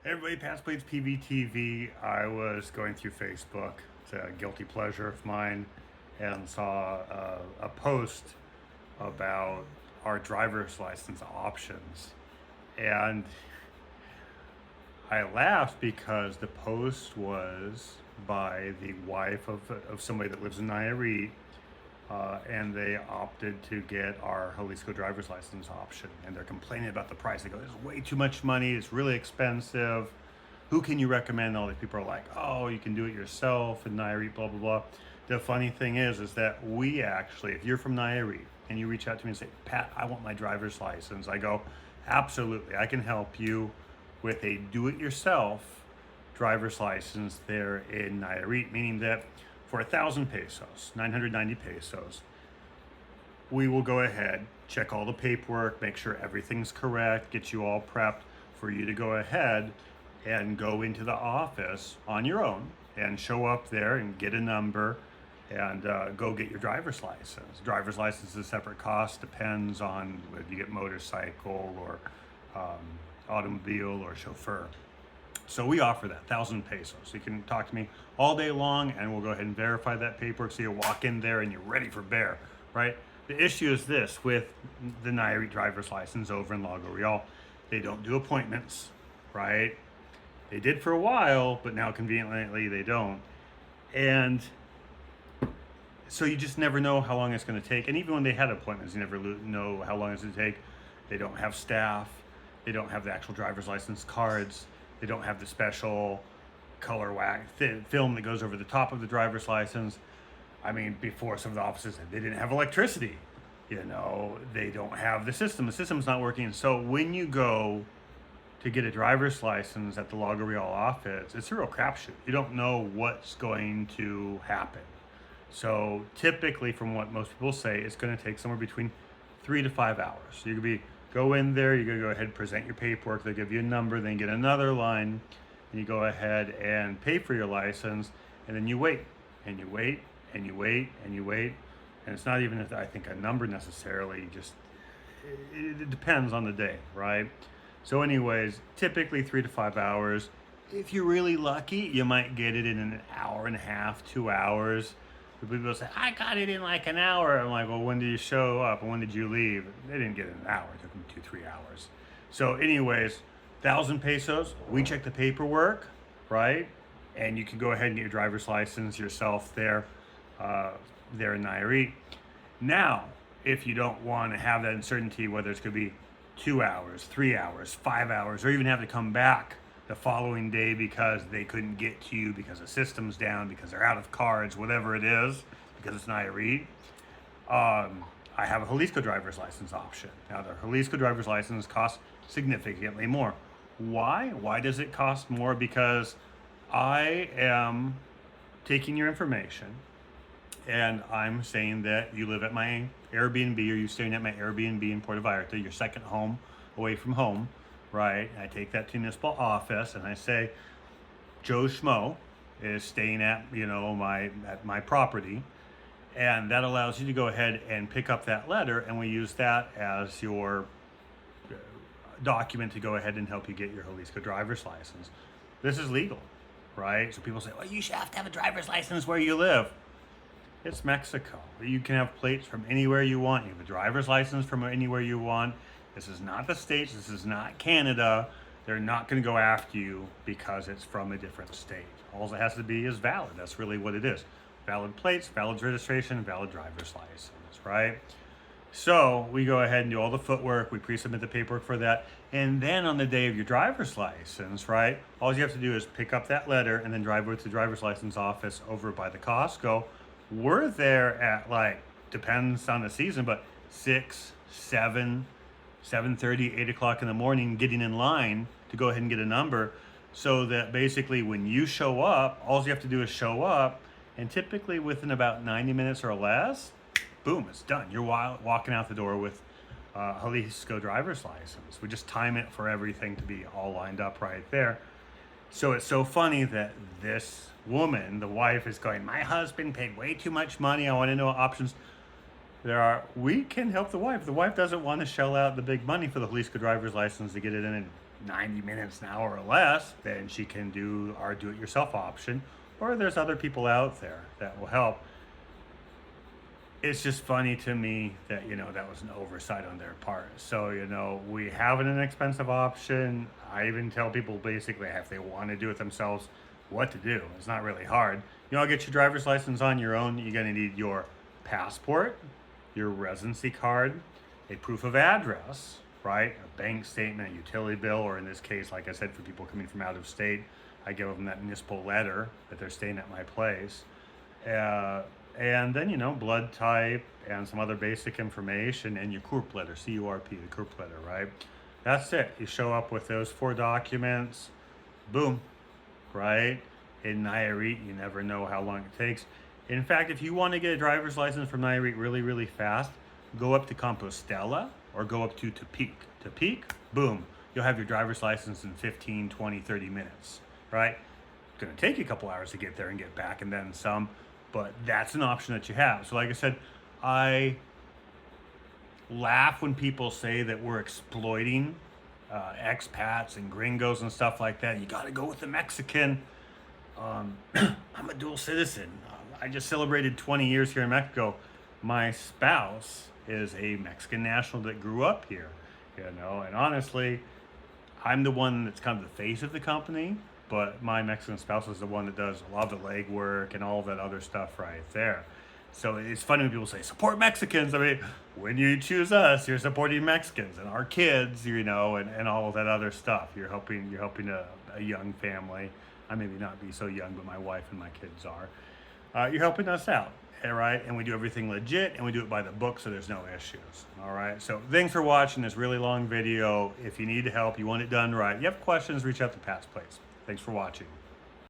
Everybody, Past Blades PVTV. I was going through Facebook, it's a guilty pleasure of mine, and saw a post about our driver's license options. And I laughed because the post was by the wife of somebody that lives in Nayarit, and they opted to get our Jalisco driver's license option, and they're complaining about the price. They go, "It's way too much money. It's really expensive. Who can you recommend?" All these people are like, "Oh, you can do it yourself in Nayarit, blah blah blah." The funny thing is that we actually, if you're from Nayarit and you reach out to me and say, "Pat, I want my driver's license," I go, "Absolutely, I can help you with a do-it-yourself driver's license there in Nayarit," meaning that for 1,000 pesos, 990 pesos, we will go ahead, check all the paperwork, make sure everything's correct, get you all prepped for you to go ahead and go into the office on your own and show up there and get a number and go get your driver's license. Driver's license is a separate cost, depends on whether you get motorcycle or automobile or chauffeur. So we offer that 1,000 pesos. You can talk to me all day long and we'll go ahead and verify that paperwork so you walk in there and you're ready for bear, right? The issue is this with the Nayarit driver's license over in Lago Real. They don't do appointments, right? They did for a while, but now conveniently they don't. And so you just never know how long it's going to take. And even when they had appointments, you never know how long it's going to take. They don't have staff. They don't have the actual driver's license cards. They don't have the special color wax film that goes over the top of the driver's license. I mean, before some of the offices, they didn't have electricity. You know, they don't have the system. The system's not working. So when you go to get a driver's license at the Lago Real office, it's a real crapshoot. You don't know what's going to happen. So typically, from what most people say, it's going to take somewhere between 3 to 5 hours. So you could go in there, you're going to go ahead and present your paperwork. They'll give you a number, then you get another line, and you go ahead and pay for your license, and then you wait, and you wait, and you wait, and you wait. And it's not even, I think, a number necessarily, just it depends on the day, right? So anyways, typically 3 to 5 hours. If you're really lucky, you might get it in an hour and a half, 2 hours. People say, "I got it in like an hour." I'm like, "Well, when did you show up and when did you leave?" They didn't get it in an hour. It took them 2-3 hours. So anyways, 1,000 pesos. We check the paperwork, right? And you can go ahead and get your driver's license yourself there in Nayarit. Now, if you don't want to have that uncertainty, whether it's going to be 2 hours, 3 hours, 5 hours, or even have to come back the following day because they couldn't get to you because the system's down, because they're out of cards, whatever it is, because it's Nayarit, I have a Jalisco driver's license option. Now, the Jalisco driver's license costs significantly more. Why? Why does it cost more? Because I am taking your information and I'm saying that you live at my Airbnb, or you're staying at my Airbnb in Puerto Vallarta, your second home away from home, right? I take that to the municipal office and I say, Joe Schmo is staying at, my property. And that allows you to go ahead and pick up that letter, and we use that as your document to go ahead and help you get your Jalisco driver's license. This is legal, right? So people say, "Well, you should have to have a driver's license where you live." It's Mexico. You can have plates from anywhere you want. You have a driver's license from anywhere you want. This is not the States. This is not Canada. They're not going to go after you because it's from a different state. All it has to be is valid. That's really what it is. Valid plates, valid registration, valid driver's license, right? So we go ahead and do all the footwork. We pre-submit the paperwork for that. And then on the day of your driver's license, right, all you have to do is pick up that letter and then drive over to the driver's license office over by the Costco. We're there at, depends on the season, but 6, 7, 7:30, 8 o'clock in the morning, getting in line to go ahead and get a number, so that basically when you show up, all you have to do is show up, and typically within about 90 minutes or less, boom, it's done. You're walking out the door with Jalisco driver's license. We just time it for everything to be all lined up right there. So it's so funny that this woman, the wife, is going, "My husband paid way too much money. I want to know what options there are." We can help the wife. The wife doesn't want to shell out the big money for the Jalisco driver's license to get it in and 90 minutes, an hour or less, then she can do our do-it-yourself option. Or there's other people out there that will help. It's just funny to me that, that was an oversight on their part. So, we have an inexpensive option. I even tell people basically if they want to do it themselves, what to do. It's not really hard. I'll get your driver's license on your own. You're going to need your passport, your residency card, a proof of address, right? A bank statement, a utility bill, or in this case, like I said, for people coming from out of state, I give them that municipal letter that they're staying at my place. And then, blood type and some other basic information, and your CURP letter, C-U-R-P, the CURP letter, right? That's it. You show up with those 4 documents, boom, right? In Nayarit, you never know how long it takes. In fact, if you want to get a driver's license from Nayarit really, really fast, go up to Compostela or go up to Tepic. Tepic, boom, you'll have your driver's license in 15, 20, 30 minutes, right? It's going to take you a couple hours to get there and get back and then some, but that's an option that you have. So like I said, I laugh when people say that we're exploiting expats and gringos and stuff like that. You got to go with the Mexican. I'm a dual citizen. I just celebrated 20 years here in Mexico. My spouse is a Mexican national that grew up here, and honestly, I'm the one that's kind of the face of the company, but my Mexican spouse is the one that does a lot of the legwork and all of that other stuff right there. So it's funny when people say, support Mexicans. I mean, when you choose us, you're supporting Mexicans and our kids, and all of that other stuff. You're helping a young family. I maybe not be so young, but my wife and my kids are. You're helping us out, all right? And we do everything legit, and we do it by the book, so there's no issues, all right? So thanks for watching this really long video. If you need help, you want it done right, you have questions, reach out to Pat's Place. Thanks for watching.